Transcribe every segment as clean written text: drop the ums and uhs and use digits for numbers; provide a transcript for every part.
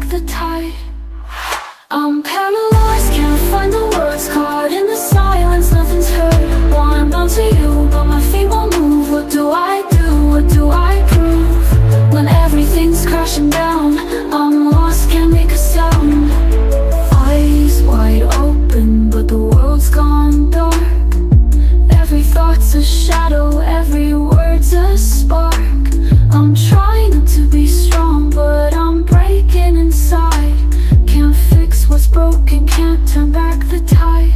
the tide. I'm paralyzed, can't find the words, caught in the silence, nothing's heard. Wanna bounce to you, but my feet won't move. What do I do? What do I prove? When everything's crashing down, I'm lost, can't make a sound. Eyes wide open, but the world's gone dark. Every thought's a shadow, every word's a spark. I'm trying not to be strong, but I'm breaking inside. Can't fix what's broken, can't turn back the tide.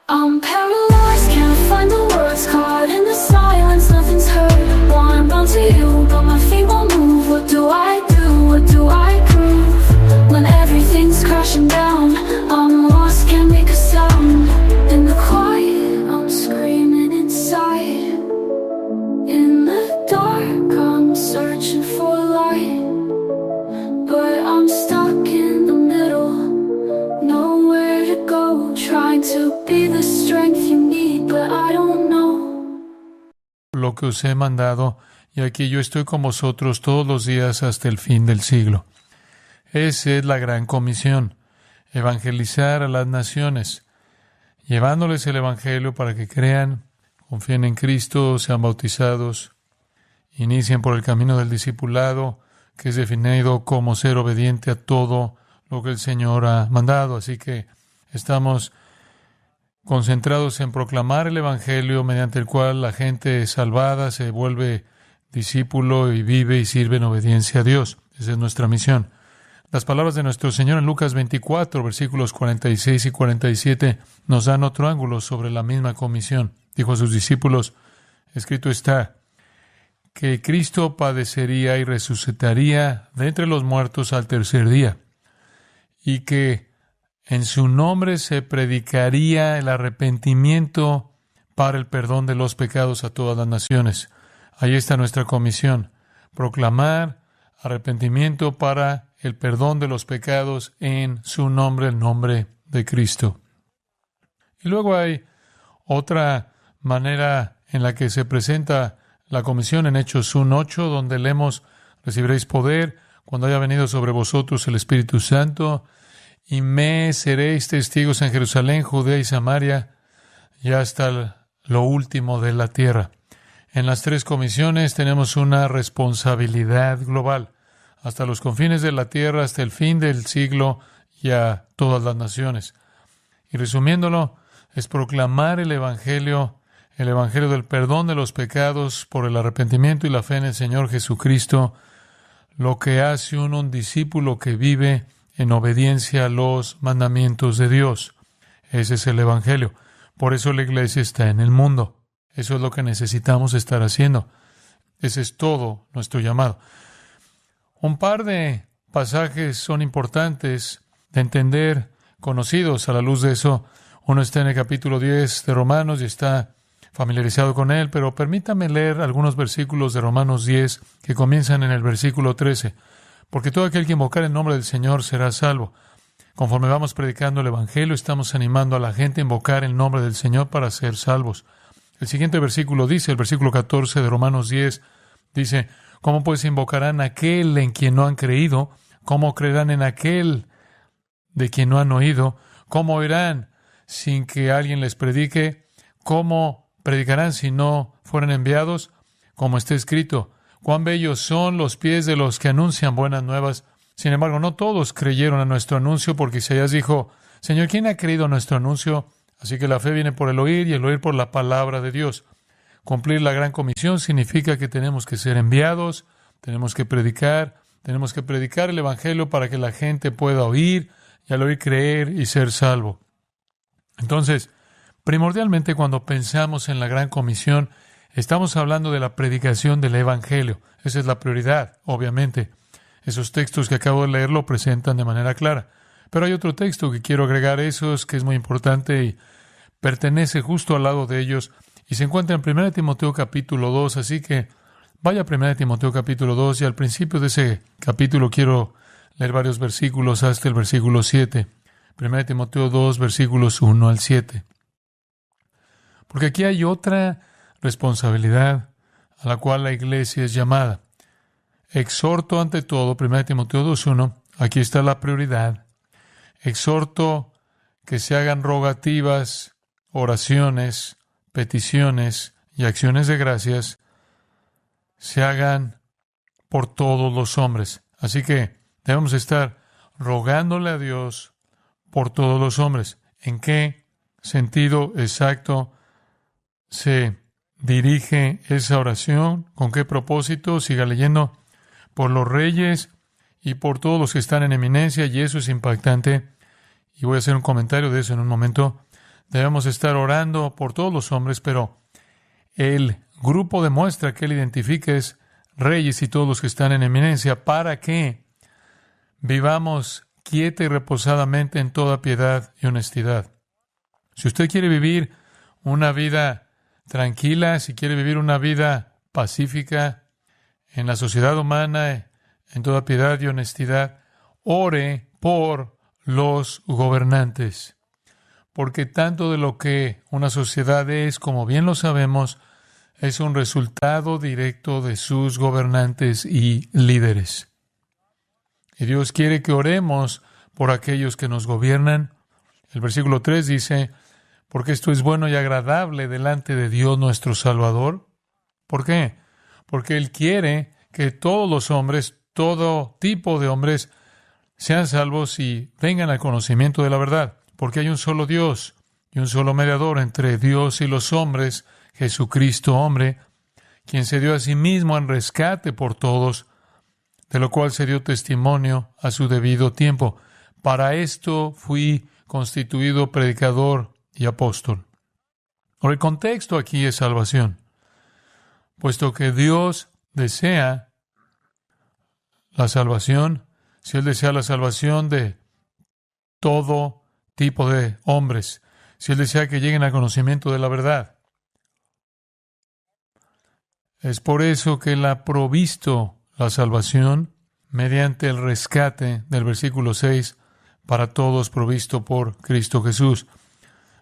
I'm paralyzed, can't find the words, caught in the silence, nothing's heard. Wanna bounce to you, but my feet won't move. What do I do? What do I prove? When everything's crashing down, I'm lost, can't make a sound. In the quiet, I'm screaming inside. In the dark, I'm searching for light, but I'm stuck in the middle, nowhere to go. Trying to be the strength you need, but I don't know. Lo que os he mandado, y aquí yo estoy con vosotros todos los días hasta el fin del siglo. Esa es la gran comisión, evangelizar a las naciones, llevándoles el evangelio para que crean, confíen en Cristo, sean bautizados, inicien por el camino del discipulado, que es definido como ser obediente a todo lo que el Señor ha mandado. Así que estamos concentrados en proclamar el evangelio mediante el cual la gente salvada se vuelve discípulo y vive y sirve en obediencia a Dios. Esa es nuestra misión. Las palabras de nuestro Señor en Lucas 24, versículos 46 y 47, nos dan otro ángulo sobre la misma comisión. Dijo a sus discípulos, escrito está, que Cristo padecería y resucitaría de entre los muertos al tercer día, y que en su nombre se predicaría el arrepentimiento para el perdón de los pecados a todas las naciones. Ahí está nuestra comisión, proclamar arrepentimiento para el perdón de los pecados en su nombre, el nombre de Cristo. Y luego hay otra manera en la que se presenta la comisión en Hechos 1:8, donde leemos, recibiréis poder cuando haya venido sobre vosotros el Espíritu Santo, y me seréis testigos en Jerusalén, Judea y Samaria, y hasta lo último de la tierra. En las tres comisiones tenemos una responsabilidad global, hasta los confines de la tierra, hasta el fin del siglo y a todas las naciones. Y resumiéndolo, es proclamar el Evangelio del perdón de los pecados por el arrepentimiento y la fe en el Señor Jesucristo, lo que hace un discípulo que vive en obediencia a los mandamientos de Dios. Ese es el Evangelio. Por eso la iglesia está en el mundo. Eso es lo que necesitamos estar haciendo. Ese es todo nuestro llamado. Un par de pasajes son importantes de entender, conocidos a la luz de eso. Uno está en el capítulo 10 de Romanos y está familiarizado con él, pero permítame leer algunos versículos de Romanos 10 que comienzan en el versículo 13. Porque todo aquel que invocar el nombre del Señor será salvo. Conforme vamos predicando el Evangelio, estamos animando a la gente a invocar el nombre del Señor para ser salvos. El siguiente versículo dice, el versículo 14 de Romanos 10, dice, ¿cómo pues invocarán a aquel en quien no han creído? ¿Cómo creerán en aquel de quien no han oído? ¿Cómo oirán sin que alguien les predique? ¿Cómo predicarán si no fueran enviados? Como está escrito, cuán bellos son los pies de los que anuncian buenas nuevas. Sin embargo, no todos creyeron a nuestro anuncio, porque Isaías dijo, Señor, ¿quién ha creído a nuestro anuncio? Así que la fe viene por el oír y el oír por la palabra de Dios. Cumplir la gran comisión significa que tenemos que ser enviados, tenemos que predicar el Evangelio para que la gente pueda oír y al oír creer y ser salvo. Entonces, primordialmente cuando pensamos en la gran comisión, estamos hablando de la predicación del Evangelio. Esa es la prioridad, obviamente. Esos textos que acabo de leer lo presentan de manera clara. Pero hay otro texto que quiero agregar esos, que es muy importante y pertenece justo al lado de ellos, y se encuentra en 1 Timoteo capítulo 2, así que vaya a 1 Timoteo capítulo 2, y al principio de ese capítulo quiero leer varios versículos hasta el versículo 7. 1 Timoteo 2, versículos 1 al 7. Porque aquí hay otra responsabilidad a la cual la iglesia es llamada. Exhorto ante todo, 1 Timoteo 2:1, Aquí está la prioridad. Exhorto que se hagan rogativas, oraciones, peticiones y acciones de gracias, se hagan por todos los hombres. Así que debemos estar rogándole a Dios por todos los hombres. ¿En qué sentido exacto se dirige esa oración? ¿Con qué propósito? Siga leyendo. Por los reyes y por todos los que están en eminencia, y eso es impactante. Y voy a hacer un comentario de eso en un momento. Debemos estar orando por todos los hombres, pero el grupo demuestra que él identifica es reyes y todos los que están en eminencia, para que vivamos quieta y reposadamente en toda piedad y honestidad. Si usted quiere vivir una vida tranquila, si quiere vivir una vida pacífica en la sociedad humana, en toda piedad y honestidad, ore por los gobernantes. Porque tanto de lo que una sociedad es, como bien lo sabemos, es un resultado directo de sus gobernantes y líderes. Y Dios quiere que oremos por aquellos que nos gobiernan. El versículo 3 dice, porque esto es bueno y agradable delante de Dios nuestro Salvador. ¿Por qué? Porque Él quiere que todos los hombres, todo tipo de hombres, sean salvos y vengan al conocimiento de la verdad. Porque hay un solo Dios y un solo mediador entre Dios y los hombres, Jesucristo hombre, quien se dio a sí mismo en rescate por todos, de lo cual se dio testimonio a su debido tiempo. Para esto fui constituido predicador y apóstol. Ahora, el contexto aquí es salvación, puesto que Dios desea la salvación. Si Él desea la salvación de todo tipo de hombres, si Él desea que lleguen al conocimiento de la verdad, es por eso que Él ha provisto la salvación mediante el rescate del versículo 6 para todos provisto por Cristo Jesús.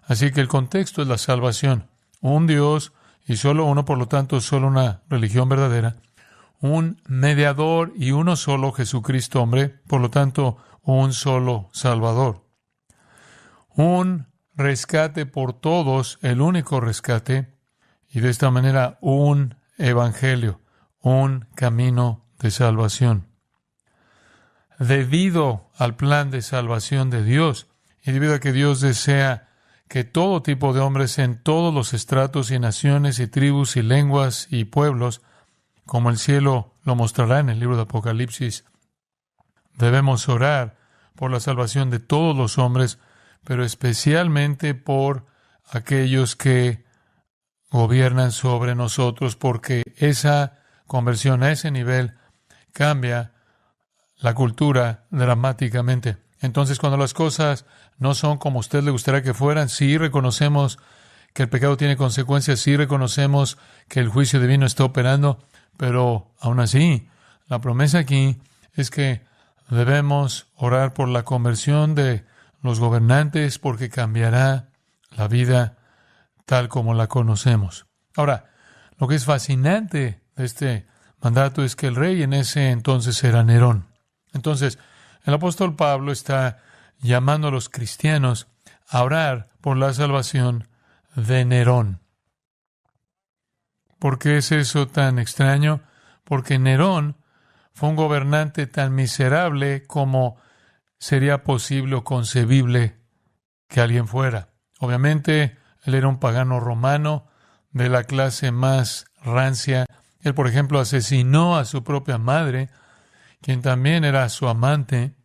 Así que el contexto es la salvación. Un Dios y solo uno, por lo tanto, solo una religión verdadera. Un mediador y uno solo, Jesucristo hombre, por lo tanto, un solo Salvador. Un rescate por todos, el único rescate, y de esta manera un evangelio, un camino de salvación. Debido al plan de salvación de Dios, y debido a que Dios desea que todo tipo de hombres en todos los estratos y naciones y tribus y lenguas y pueblos, como el cielo lo mostrará en el libro de Apocalipsis, debemos orar por la salvación de todos los hombres, pero especialmente por aquellos que gobiernan sobre nosotros, porque esa conversión a ese nivel cambia la cultura dramáticamente. Entonces, cuando las cosas no son como a usted le gustaría que fueran, sí reconocemos que el pecado tiene consecuencias, sí reconocemos que el juicio divino está operando, pero aún así, la promesa aquí es que debemos orar por la conversión de los gobernantes, porque cambiará la vida tal como la conocemos. Ahora, lo que es fascinante de este mandato es que el rey en ese entonces era Nerón. Entonces, el apóstol Pablo está llamando a los cristianos a orar por la salvación de Nerón. ¿Por qué es eso tan extraño? Porque Nerón fue un gobernante tan miserable como sería posible o concebible que alguien fuera. Obviamente, él era un pagano romano de la clase más rancia. Él, por ejemplo, asesinó a su propia madre, quien también era su amante.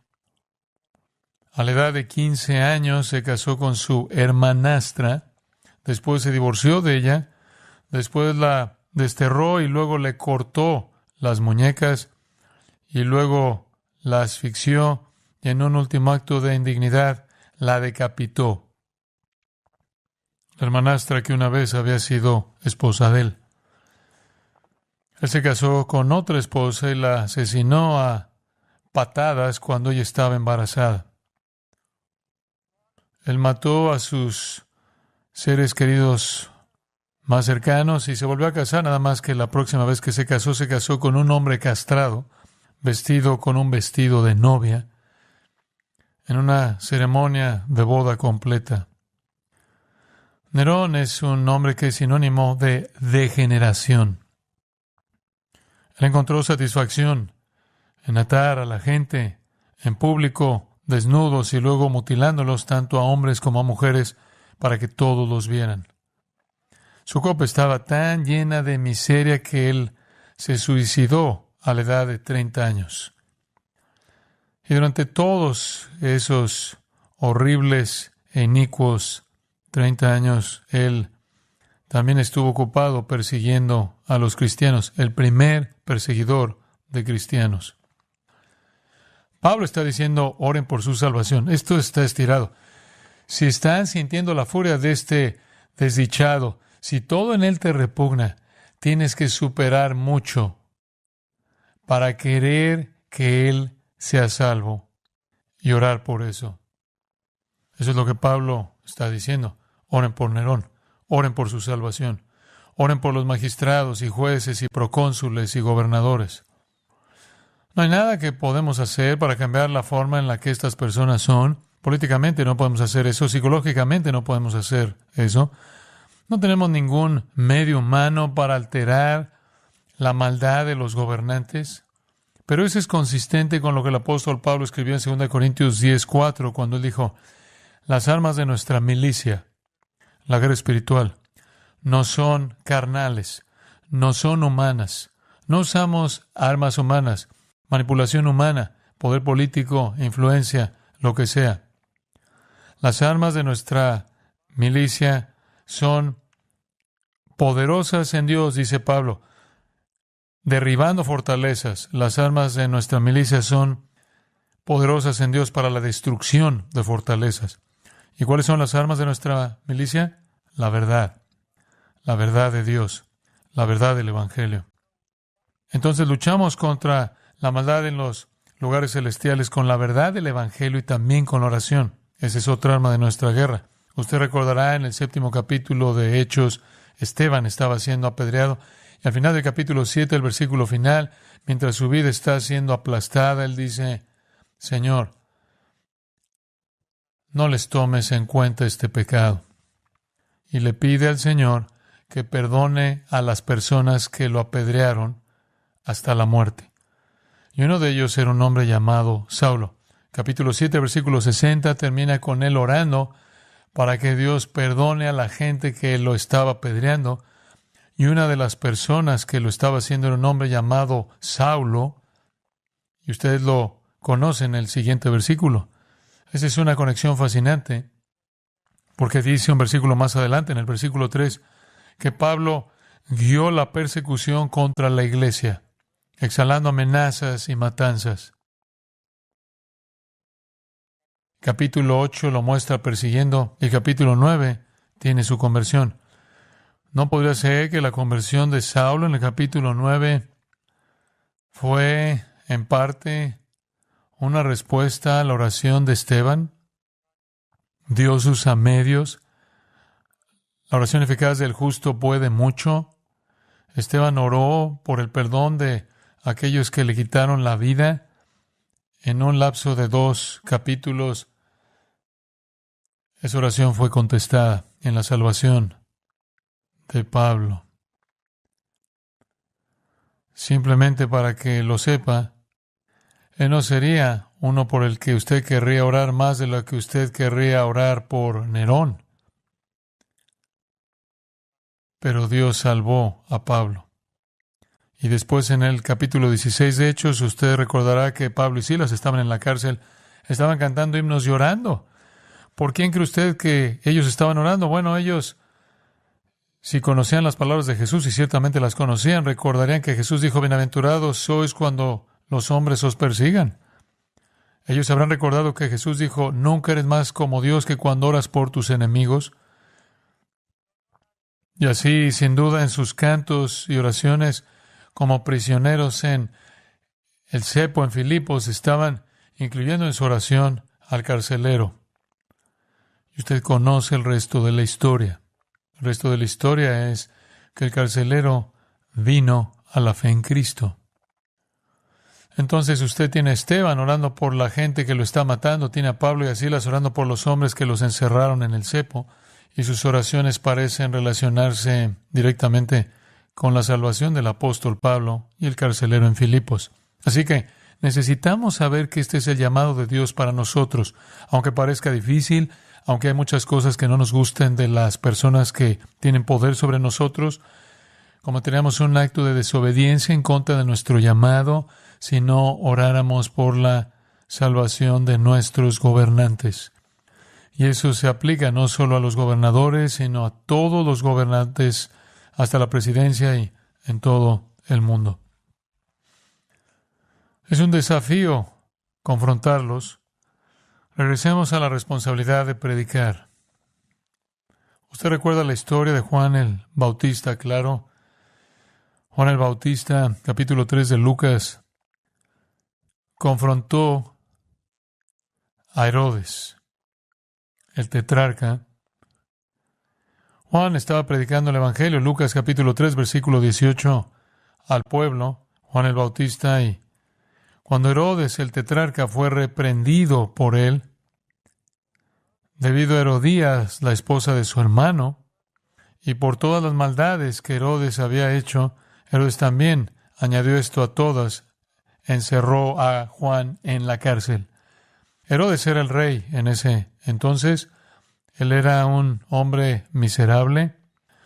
A la edad de 15 años se casó con su hermanastra, después se divorció de ella, después la desterró y luego le cortó las muñecas y luego la asfixió y en un último acto de indignidad la decapitó. La hermanastra que una vez había sido esposa de él. Él se casó con otra esposa y la asesinó a patadas cuando ella estaba embarazada. Él mató a sus seres queridos más cercanos y se volvió a casar, nada más que la próxima vez que se casó con un hombre castrado, vestido con un vestido de novia. en una ceremonia de boda completa. Nerón es un nombre que es sinónimo de degeneración. Él encontró satisfacción en atar a la gente en público, desnudos y luego mutilándolos tanto a hombres como a mujeres para que todos los vieran. Su copa estaba tan llena de miseria que él se suicidó a la edad de 30 años. Y durante todos esos horribles e inicuos 30 años, él también estuvo ocupado persiguiendo a los cristianos, el primer perseguidor de cristianos. Pablo está diciendo, oren por su salvación. Esto está estirado. Si están sintiendo la furia de este desdichado, si todo en él te repugna, tienes que superar mucho para querer que él sea salvo y orar por eso. Eso es lo que Pablo está diciendo. Oren por Nerón, oren por su salvación, oren por los magistrados y jueces y procónsules y gobernadores. No hay nada que podemos hacer para cambiar la forma en la que estas personas son. Políticamente no podemos hacer eso, psicológicamente no podemos hacer eso. No tenemos ningún medio humano para alterar la maldad de los gobernantes. Pero eso es consistente con lo que el apóstol Pablo escribió en 2 Corintios 10:4, cuando él dijo, las armas de nuestra milicia, la guerra espiritual, no son carnales, no son humanas. No usamos armas humanas, manipulación humana, poder político, influencia, lo que sea. Las armas de nuestra milicia son poderosas en Dios, dice Pablo, derribando fortalezas. Las armas de nuestra milicia son poderosas en Dios para la destrucción de fortalezas. ¿Y cuáles son las armas de nuestra milicia? La verdad de Dios, la verdad del Evangelio. Entonces luchamos contra la maldad en los lugares celestiales con la verdad del Evangelio y también con la oración. Esa es otra arma de nuestra guerra. Usted recordará en el 7º capítulo de Hechos, Esteban estaba siendo apedreado y al final del capítulo 7, el versículo final, mientras su vida está siendo aplastada, él dice, Señor, no les tomes en cuenta este pecado. Y le pide al Señor que perdone a las personas que lo apedrearon hasta la muerte. Y uno de ellos era un hombre llamado Saulo. Capítulo 7, versículo 60, termina con él orando para que Dios perdone a la gente que lo estaba apedreando. Y una de las personas que lo estaba haciendo era un hombre llamado Saulo. Y ustedes lo conocen en el siguiente versículo. Esa es una conexión fascinante, porque dice un versículo más adelante, en el versículo 3, que Pablo guió la persecución contra la iglesia, exhalando amenazas y matanzas. Capítulo 8 lo muestra persiguiendo, y capítulo 9 tiene su conversión. ¿No podría ser que la conversión de Saulo en el capítulo 9 fue, en parte, una respuesta a la oración de Esteban? Dios usa medios. La oración eficaz del justo puede mucho. Esteban oró por el perdón de aquellos que le quitaron la vida. En un lapso de 2 capítulos, esa oración fue contestada en la salvación de Pablo. Simplemente para que lo sepa, él no sería uno por el que usted querría orar más de lo que usted querría orar por Nerón. Pero Dios salvó a Pablo. Y después en el capítulo 16 de Hechos, usted recordará que Pablo y Silas estaban en la cárcel, estaban cantando himnos y orando. ¿Por quién cree usted que ellos estaban orando? Bueno, ellos, si conocían las palabras de Jesús, y ciertamente las conocían, recordarían que Jesús dijo, bienaventurados sois cuando los hombres os persigan. Ellos habrán recordado que Jesús dijo, nunca eres más como Dios que cuando oras por tus enemigos. Y así, sin duda, en sus cantos y oraciones, como prisioneros en el cepo en Filipos, estaban incluyendo en su oración al carcelero. Y usted conoce el resto de la historia. El resto de la historia es que el carcelero vino a la fe en Cristo. Entonces usted tiene a Esteban orando por la gente que lo está matando, tiene a Pablo y a Silas orando por los hombres que los encerraron en el cepo, y sus oraciones parecen relacionarse directamente con la salvación del apóstol Pablo y el carcelero en Filipos. Así que necesitamos saber que este es el llamado de Dios para nosotros, aunque parezca difícil, aunque hay muchas cosas que no nos gusten de las personas que tienen poder sobre nosotros, cometeríamos un acto de desobediencia en contra de nuestro llamado si no oráramos por la salvación de nuestros gobernantes. Y eso se aplica no solo a los gobernadores, sino a todos los gobernantes, hasta la presidencia y en todo el mundo. Es un desafío confrontarlos. Regresemos a la responsabilidad de predicar. Usted recuerda la historia de Juan el Bautista, claro. Juan el Bautista, capítulo 3 de Lucas, confrontó a Herodes, el tetrarca. Juan estaba predicando el Evangelio, Lucas capítulo 3, versículo 18, al pueblo, Juan el Bautista, y cuando Herodes, el tetrarca, fue reprendido por él, debido a Herodías, la esposa de su hermano, y por todas las maldades que Herodes había hecho, Herodes también añadió esto a todas, encerró a Juan en la cárcel. Herodes era el rey en ese entonces. Él era un hombre miserable.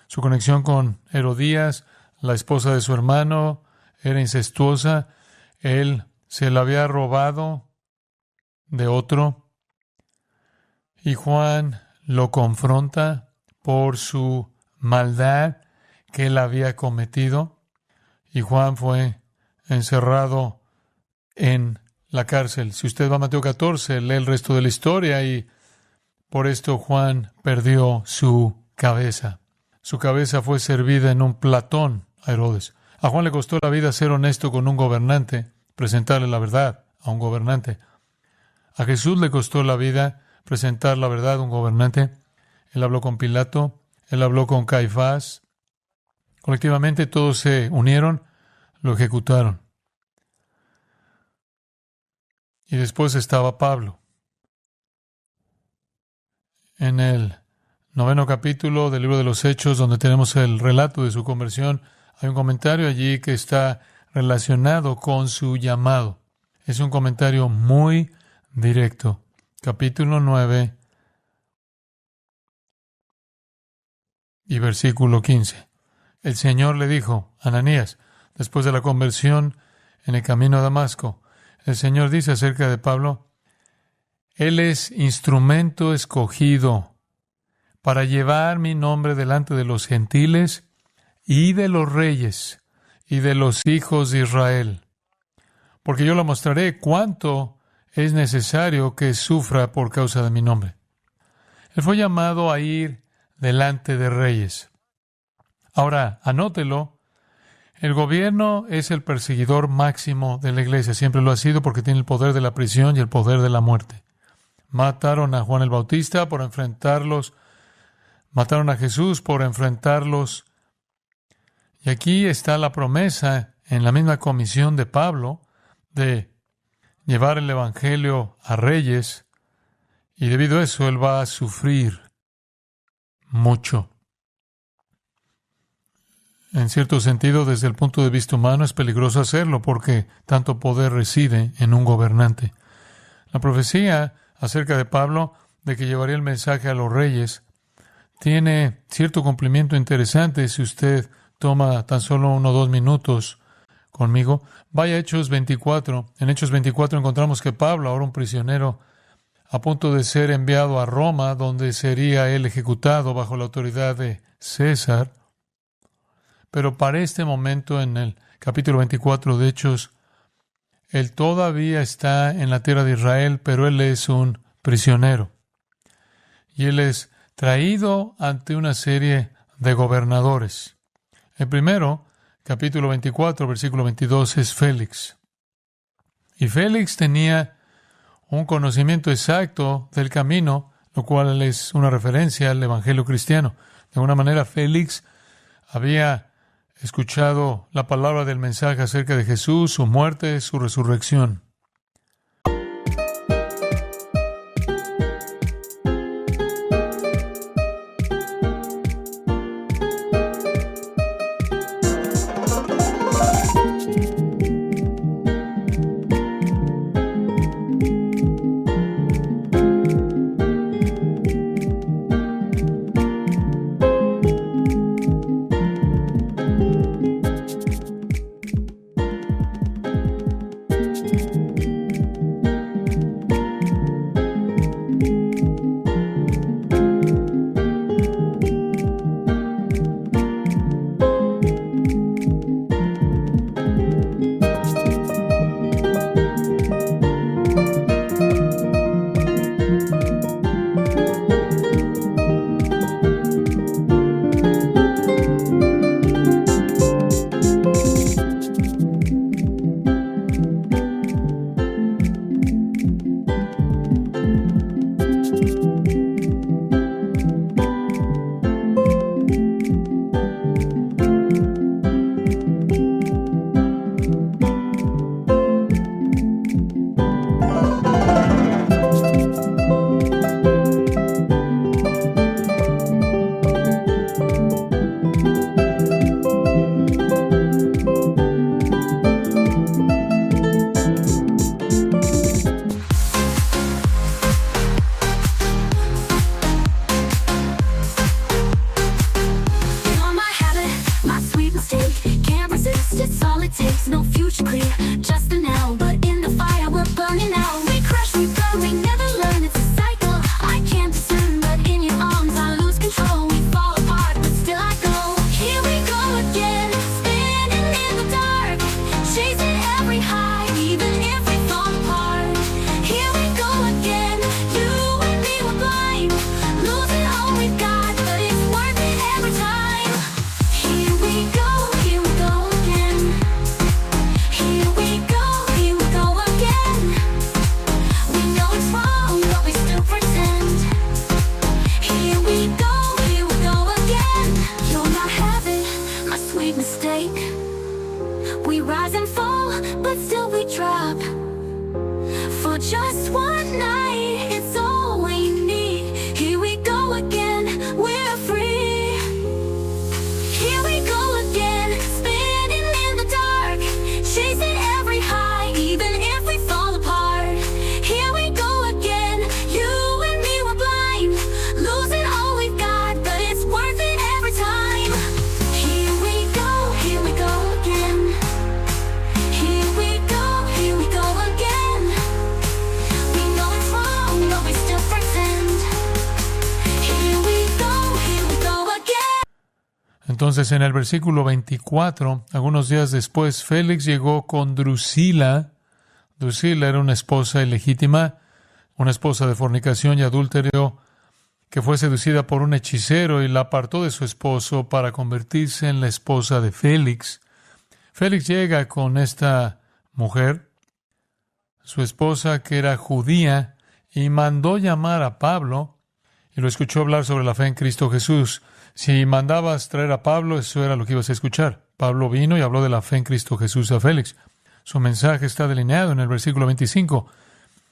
Su conexión con Herodías, la esposa de su hermano, era incestuosa. Él se la había robado de otro. Y Juan lo confronta por su maldad que él había cometido. Y Juan fue encerrado en la cárcel. Si usted va a Mateo 14, lee el resto de la historia y por esto Juan perdió su cabeza. Su cabeza fue servida en un platón a Herodes. A Juan le costó la vida ser honesto con un gobernante, presentarle la verdad a un gobernante. A Jesús le costó la vida presentar la verdad a un gobernante. Él habló con Pilato, él habló con Caifás. Colectivamente todos se unieron, lo ejecutaron. Y después estaba Pablo. En el 9º capítulo del libro de los Hechos, donde tenemos el relato de su conversión, hay un comentario allí que está relacionado con su llamado. Es un comentario muy directo. Capítulo 9 y versículo 15. El Señor le dijo, Ananías, después de la conversión en el camino a Damasco, el Señor dice acerca de Pablo, Él es instrumento escogido para llevar mi nombre delante de los gentiles y de los reyes y de los hijos de Israel, porque yo le mostraré cuánto es necesario que sufra por causa de mi nombre. Él fue llamado a ir delante de reyes. Ahora, anótelo, el gobierno es el perseguidor máximo de la iglesia, siempre lo ha sido porque tiene el poder de la prisión y el poder de la muerte. Mataron a Juan el Bautista por enfrentarlos, mataron a Jesús por enfrentarlos. Y aquí está la promesa en la misma comisión de Pablo de llevar el Evangelio a reyes, y debido a eso él va a sufrir mucho. En cierto sentido, desde el punto de vista humano, es peligroso hacerlo porque tanto poder reside en un gobernante. La profecía acerca de Pablo, de que llevaría el mensaje a los reyes, tiene cierto cumplimiento interesante si usted toma tan solo 1 o 2 minutos conmigo. Vaya a Hechos 24. En Hechos 24 encontramos que Pablo, ahora un prisionero, a punto de ser enviado a Roma, donde sería él ejecutado bajo la autoridad de César. Pero para este momento, en el capítulo 24 de Hechos, él todavía está en la tierra de Israel, pero él es un prisionero. Y él es traído ante una serie de gobernadores. El primero, capítulo 24, versículo 22, es Félix. Y Félix tenía un conocimiento exacto del camino, lo cual es una referencia al evangelio cristiano. De alguna manera, Félix había escuchado la palabra del mensaje acerca de Jesús, su muerte, su resurrección. Entonces, en el versículo 24, algunos días después, Félix llegó con Drusila. Drusila era una esposa ilegítima, una esposa de fornicación y adúltero, que fue seducida por un hechicero y la apartó de su esposo para convertirse en la esposa de Félix. Félix llega con esta mujer, su esposa que era judía, y mandó llamar a Pablo y lo escuchó hablar sobre la fe en Cristo Jesús. Si mandabas traer a Pablo, eso era lo que ibas a escuchar. Pablo vino y habló de la fe en Cristo Jesús a Félix. Su mensaje está delineado en el versículo 25.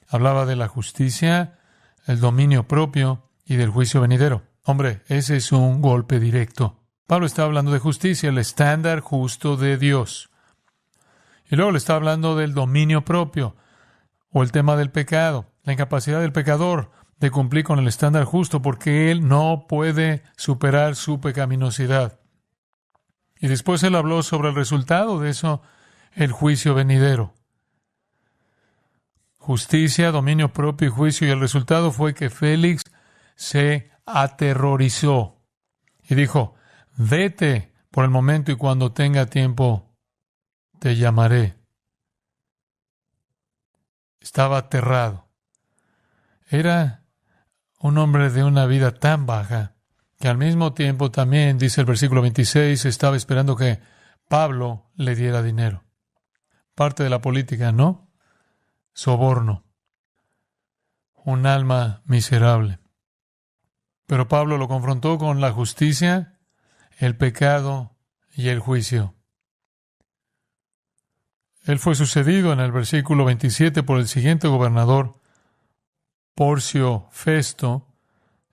Hablaba de la justicia, el dominio propio y del juicio venidero. Hombre, ese es un golpe directo. Pablo está hablando de justicia, el estándar justo de Dios. Y luego le está hablando del dominio propio, o el tema del pecado, la incapacidad del pecador de cumplir con el estándar justo porque él no puede superar su pecaminosidad. Y después él habló sobre el resultado de eso, el juicio venidero. Justicia, dominio propio y juicio, y el resultado fue que Félix se aterrorizó y dijo: vete por el momento y cuando tenga tiempo te llamaré. Estaba aterrado. Era un hombre de una vida tan baja que al mismo tiempo también, dice el versículo 26, estaba esperando que Pablo le diera dinero. Parte de la política, ¿no? Soborno. Un alma miserable. Pero Pablo lo confrontó con la justicia, el pecado y el juicio. Él fue sucedido en el versículo 27 por el siguiente gobernador, Porcio Festo,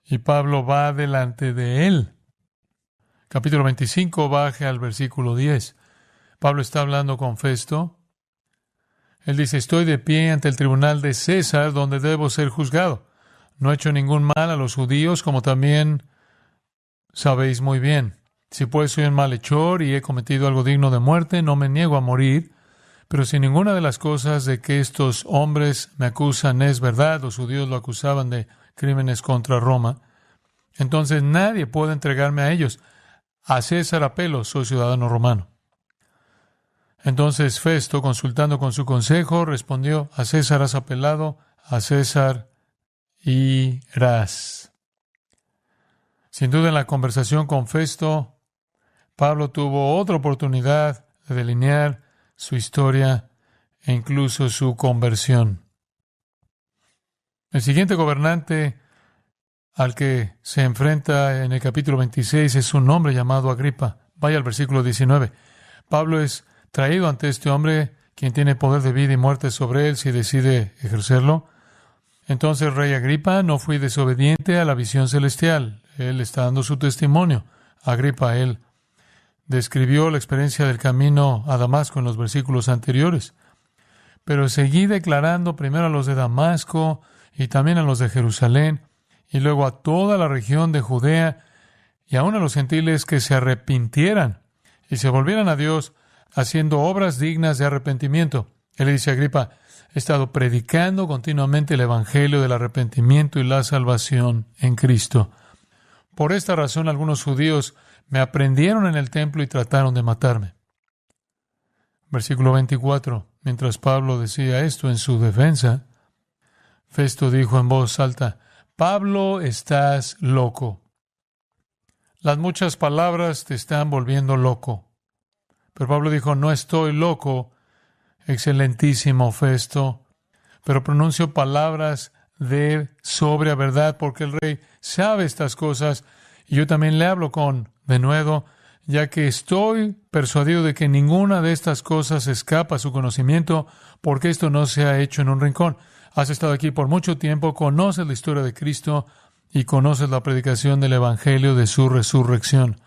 y Pablo va delante de él. Capítulo 25, baje al versículo 10. Pablo está hablando con Festo. Él dice, estoy de pie ante el tribunal de César, donde debo ser juzgado. No he hecho ningún mal a los judíos, como también sabéis muy bien. Si pues soy un malhechor y he cometido algo digno de muerte, no me niego a morir. Pero si ninguna de las cosas de que estos hombres me acusan es verdad, los judíos lo acusaban de crímenes contra Roma, entonces nadie puede entregarme a ellos. A César apelo, soy ciudadano romano. Entonces Festo, consultando con su consejo, respondió, a César has apelado, a César irás. Sin duda en la conversación con Festo, Pablo tuvo otra oportunidad de delinear su historia e incluso su conversión. El siguiente gobernante al que se enfrenta en el capítulo 26 es un hombre llamado Agripa. Vaya al versículo 19. Pablo es traído ante este hombre, quien tiene poder de vida y muerte sobre él si decide ejercerlo. Entonces, rey Agripa, no fui desobediente a la visión celestial. Él está dando su testimonio. Agripa, él describió la experiencia del camino a Damasco en los versículos anteriores. Pero seguí declarando primero a los de Damasco y también a los de Jerusalén, y luego a toda la región de Judea y aún a los gentiles que se arrepintieran y se volvieran a Dios, haciendo obras dignas de arrepentimiento. Él le dice a Agripa, he estado predicando continuamente el evangelio del arrepentimiento y la salvación en Cristo. Por esta razón, algunos judíos me aprendieron en el templo y trataron de matarme. Versículo 24. Mientras Pablo decía esto en su defensa, Festo dijo en voz alta, Pablo, estás loco. Las muchas palabras te están volviendo loco. Pero Pablo dijo, no estoy loco, excelentísimo Festo, pero pronuncio palabras de sobria verdad, porque el rey sabe estas cosas, y yo también le hablo con denuedo, ya que estoy persuadido de que ninguna de estas cosas escapa a su conocimiento, porque esto no se ha hecho en un rincón. Has estado aquí por mucho tiempo, conoces la historia de Cristo y conoces la predicación del evangelio de su resurrección.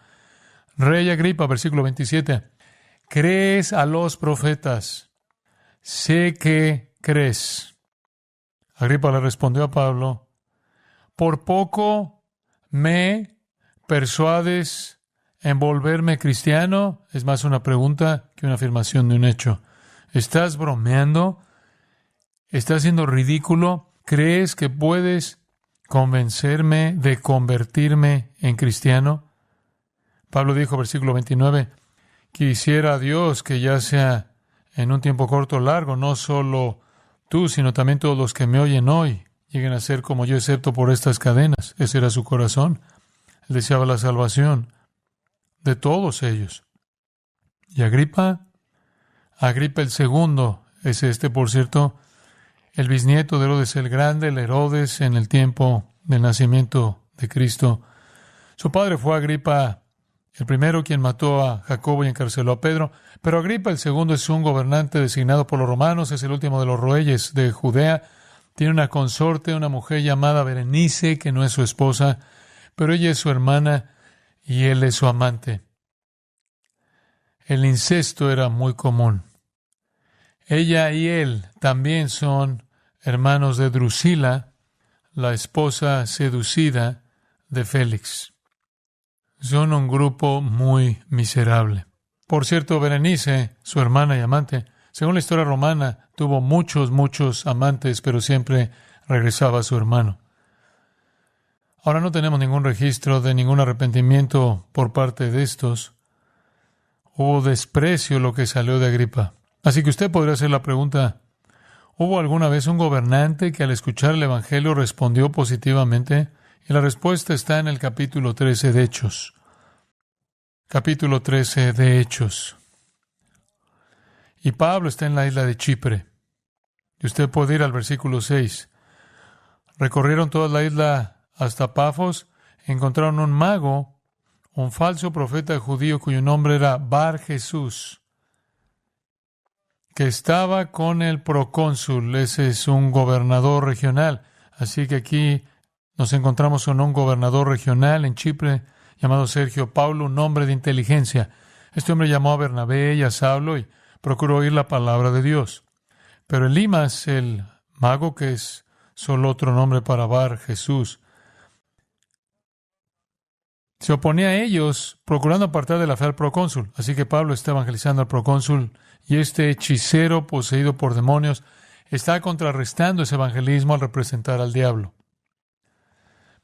Rey Agripa, versículo 27. ¿Crees a los profetas? Sé que crees. Agripa le respondió a Pablo, ¿por poco me persuades en volverme cristiano? Es más una pregunta que una afirmación de un hecho. ¿Estás bromeando? ¿Estás siendo ridículo? ¿Crees que puedes convencerme de convertirme en cristiano? Pablo dijo, versículo 29, quisiera a Dios que ya sea en un tiempo corto o largo, no solo tú, sino también todos los que me oyen hoy, lleguen a ser como yo, excepto por estas cadenas. Ese era su corazón. Él deseaba la salvación de todos ellos. Y Agripa el segundo, es este, por cierto, el bisnieto de Herodes el Grande, el Herodes en el tiempo del nacimiento de Cristo. Su padre fue Agripa el primero, quien mató a Jacobo y encarceló a Pedro, pero Agripa el segundo es un gobernante designado por los romanos, es el último de los reyes de Judea. Tiene una consorte, una mujer llamada Berenice, que no es su esposa, pero ella es su hermana y él es su amante. El incesto era muy común. Ella y él también son hermanos de Drusila, la esposa seducida de Félix. Son un grupo muy miserable. Por cierto, Berenice, su hermana y amante, según la historia romana, tuvo muchos amantes, pero siempre regresaba a su hermano. Ahora no tenemos ningún registro de ningún arrepentimiento por parte de estos. Hubo desprecio lo que salió de Agripa. Así que usted podría hacer la pregunta, ¿hubo alguna vez un gobernante que al escuchar el evangelio respondió positivamente? Y la respuesta está en el capítulo 13 de Hechos. Capítulo 13 de Hechos. Y Pablo está en la isla de Chipre. Y usted puede ir al versículo 6. Recorrieron toda la isla hasta Pafos, encontraron un mago, un falso profeta judío cuyo nombre era Bar Jesús, que estaba con el procónsul. Ese es un gobernador regional. Así que aquí nos encontramos con un gobernador regional en Chipre llamado Sergio Paulo, un hombre de inteligencia. Este hombre llamó a Bernabé y a Saulo y procuró oír la palabra de Dios. Pero Elimas, el mago, que es solo otro nombre para Bar Jesús, se oponía a ellos, procurando apartar de la fe al procónsul. Así que Pablo está evangelizando al procónsul y este hechicero poseído por demonios está contrarrestando ese evangelismo al representar al diablo.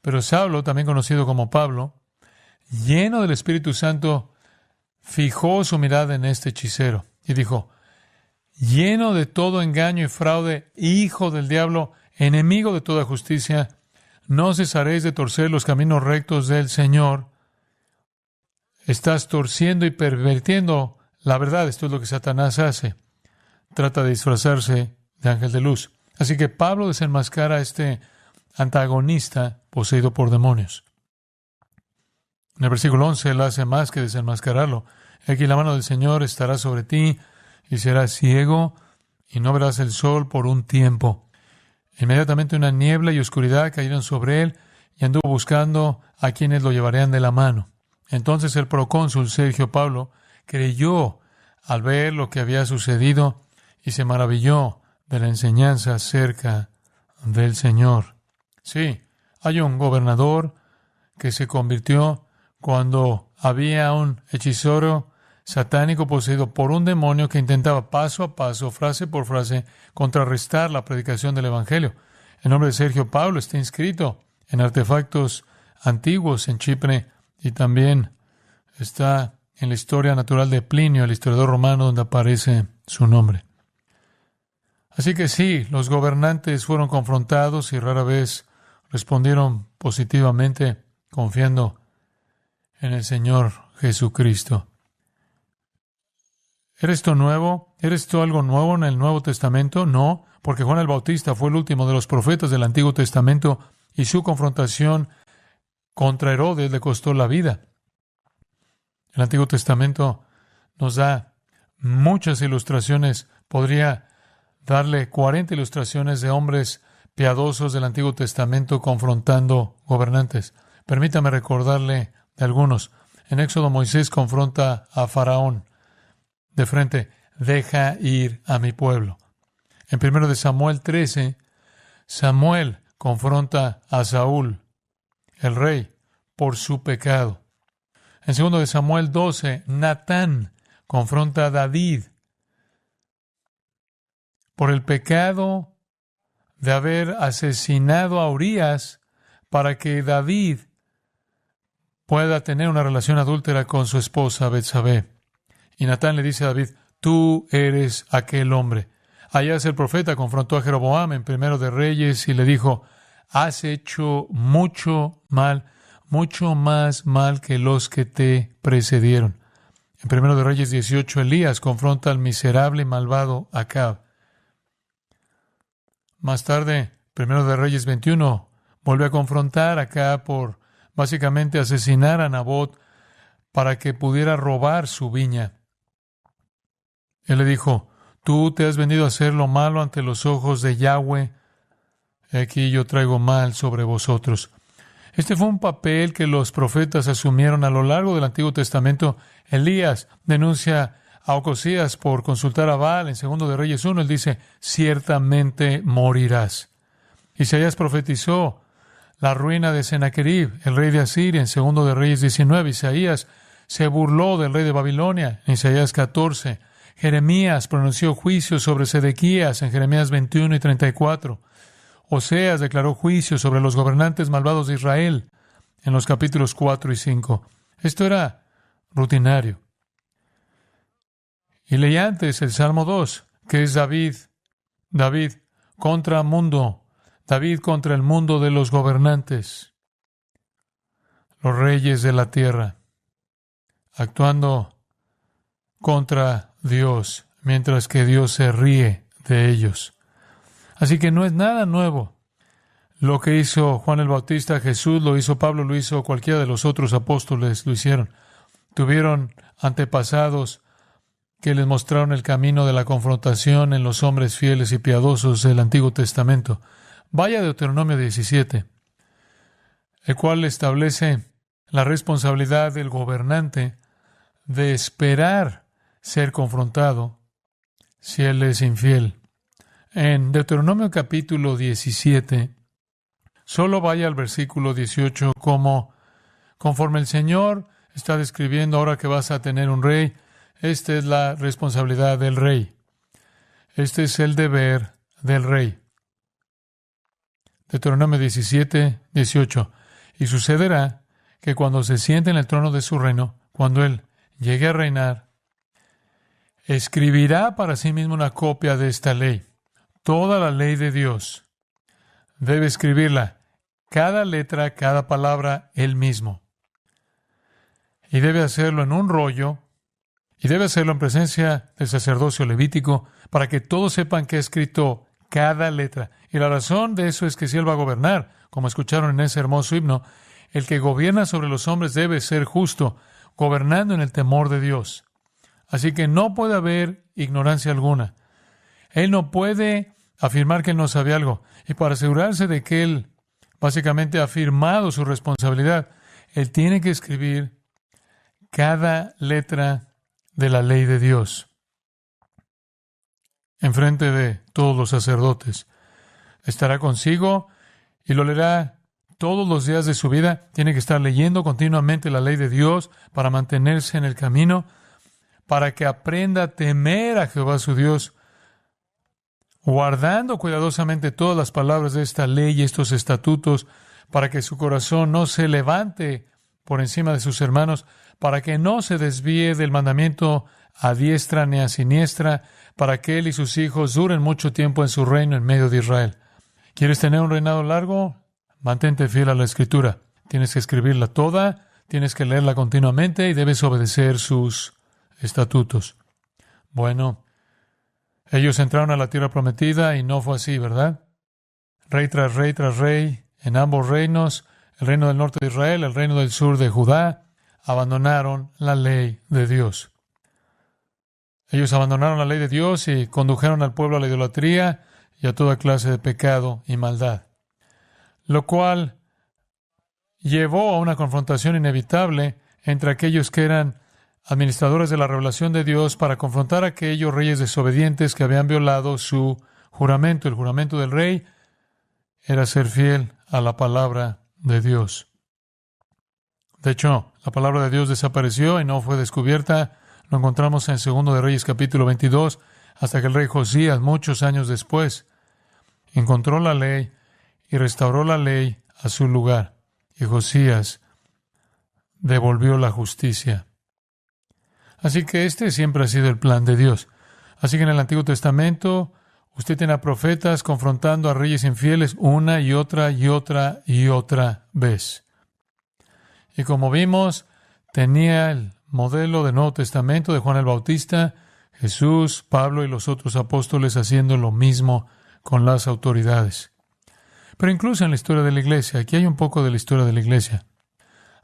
Pero Saulo, también conocido como Pablo, lleno del Espíritu Santo, fijó su mirada en este hechicero y dijo: lleno de todo engaño y fraude, hijo del diablo, enemigo de toda justicia, no cesaréis de torcer los caminos rectos del Señor. Estás torciendo y pervirtiendo la verdad. Esto es lo que Satanás hace. Trata de disfrazarse de ángel de luz. Así que Pablo desenmascara a este antagonista poseído por demonios. En el versículo 11, él hace más que desenmascararlo. Aquí la mano del Señor estará sobre ti y serás ciego y no verás el sol por un tiempo. Inmediatamente una niebla y oscuridad cayeron sobre él y anduvo buscando a quienes lo llevarían de la mano. Entonces el procónsul Sergio Paulo creyó al ver lo que había sucedido y se maravilló de la enseñanza acerca del Señor. Sí, hay un gobernador que se convirtió cuando había un hechicero satánico poseído por un demonio que intentaba paso a paso, frase por frase, contrarrestar la predicación del Evangelio. El nombre de Sergio Paulo está inscrito en artefactos antiguos en Chipre y también está en la historia natural de Plinio, el historiador romano, donde aparece su nombre. Así que sí, los gobernantes fueron confrontados y rara vez respondieron positivamente confiando en el Señor Jesucristo. ¿Eres tú nuevo? ¿Eres tú algo nuevo en el Nuevo Testamento? No, porque Juan el Bautista fue el último de los profetas del Antiguo Testamento y su confrontación contra Herodes le costó la vida. El Antiguo Testamento nos da muchas ilustraciones. Podría darle 40 ilustraciones de hombres piadosos del Antiguo Testamento confrontando gobernantes. Permítame recordarle de algunos. En Éxodo, Moisés confronta a Faraón de frente: deja ir a mi pueblo. En 1 de Samuel 13, Samuel confronta a Saúl, el rey, por su pecado. En 2 de Samuel 12, Natán confronta a David por el pecado de haber asesinado a Urías para que David pueda tener una relación adúltera con su esposa Betsabé. Y Natán le dice a David: tú eres aquel hombre. Ahías el profeta confrontó a Jeroboam en 1 de Reyes y le dijo: has hecho mucho mal, mucho más mal que los que te precedieron. En 1 de Reyes 18, Elías confronta al miserable y malvado Acab. Más tarde, 1 de Reyes 21, vuelve a confrontar a Acab por básicamente asesinar a Nabot para que pudiera robar su viña. Él le dijo: tú te has venido a hacer lo malo ante los ojos de Yahweh. Aquí yo traigo mal sobre vosotros. Este fue un papel que los profetas asumieron a lo largo del Antiguo Testamento. Elías denuncia a Ocosías por consultar a Baal. En 2 de Reyes 1, él dice: ciertamente morirás. Isaías profetizó la ruina de Sennacherib, el rey de Asiria, en 2 de Reyes 19. Isaías se burló del rey de Babilonia, en Isaías 14. Jeremías pronunció juicio sobre Sedequías, en Jeremías 21 y 34. Oseas declaró juicio sobre los gobernantes malvados de Israel, en los capítulos 4 y 5. Esto era rutinario. Y leí antes el Salmo 2, que es David contra mundo, David contra el mundo de los gobernantes, los reyes de la tierra, actuando contra Dios, mientras que Dios se ríe de ellos. Así que no es nada nuevo. Lo que hizo Juan el Bautista, Jesús lo hizo, Pablo lo hizo, cualquiera de los otros apóstoles lo hicieron. Tuvieron antepasados que les mostraron el camino de la confrontación en los hombres fieles y piadosos del Antiguo Testamento. Vaya a Deuteronomio 17, el cual establece la responsabilidad del gobernante de esperar ser confrontado si él es infiel. En Deuteronomio capítulo 17, solo vaya al versículo 18, conforme el Señor está describiendo ahora que vas a tener un rey. Esta es la responsabilidad del rey. Este es el deber del rey. Deuteronomio 17, 18. Y sucederá que cuando se siente en el trono de su reino, cuando él llegue a reinar, escribirá para sí mismo una copia de esta ley. Toda la ley de Dios debe escribirla, cada letra, cada palabra, él mismo. Y debe hacerlo en un rollo, y debe hacerlo en presencia del sacerdocio levítico, para que todos sepan que ha escrito cada letra. Y la razón de eso es que si él va a gobernar, como escucharon en ese hermoso himno, el que gobierna sobre los hombres debe ser justo, gobernando en el temor de Dios. Así que no puede haber ignorancia alguna. Él no puede afirmar que él no sabe algo. Y para asegurarse de que él básicamente ha afirmado su responsabilidad, él tiene que escribir cada letra de la ley de Dios en frente de todos los sacerdotes. Estará consigo y lo leerá todos los días de su vida. Tiene que estar leyendo continuamente la ley de Dios para mantenerse en el camino, para que aprenda a temer a Jehová su Dios, guardando cuidadosamente todas las palabras de esta ley y estos estatutos, para que su corazón no se levante por encima de sus hermanos, para que no se desvíe del mandamiento a diestra ni a siniestra, para que él y sus hijos duren mucho tiempo en su reino en medio de Israel. ¿Quieres tener un reinado largo? Mantente fiel a la Escritura. Tienes que escribirla toda, tienes que leerla continuamente y debes obedecer sus estatutos. Bueno, ellos entraron a la tierra prometida y no fue así, ¿verdad? Rey tras rey, en ambos reinos, el reino del norte de Israel, el reino del sur de Judá, abandonaron la ley de Dios. Ellos abandonaron la ley de Dios y condujeron al pueblo a la idolatría y a toda clase de pecado y maldad, lo cual llevó a una confrontación inevitable entre aquellos que eran administradores de la revelación de Dios para confrontar a aquellos reyes desobedientes que habían violado su juramento. El juramento del rey era ser fiel a la palabra de Dios. De hecho, la palabra de Dios desapareció y no fue descubierta. Lo encontramos en 2 de Reyes capítulo 22, hasta que el rey Josías, muchos años después, encontró la ley y restauró la ley a su lugar. Y Josías devolvió la justicia. Así que este siempre ha sido el plan de Dios. Así que en el Antiguo Testamento, usted tiene a profetas confrontando a reyes infieles una y otra y otra y otra vez. Y como vimos, tenía el modelo del Nuevo Testamento de Juan el Bautista, Jesús, Pablo y los otros apóstoles haciendo lo mismo con las autoridades. Pero incluso en la historia de la Iglesia, aquí hay un poco de la historia de la Iglesia.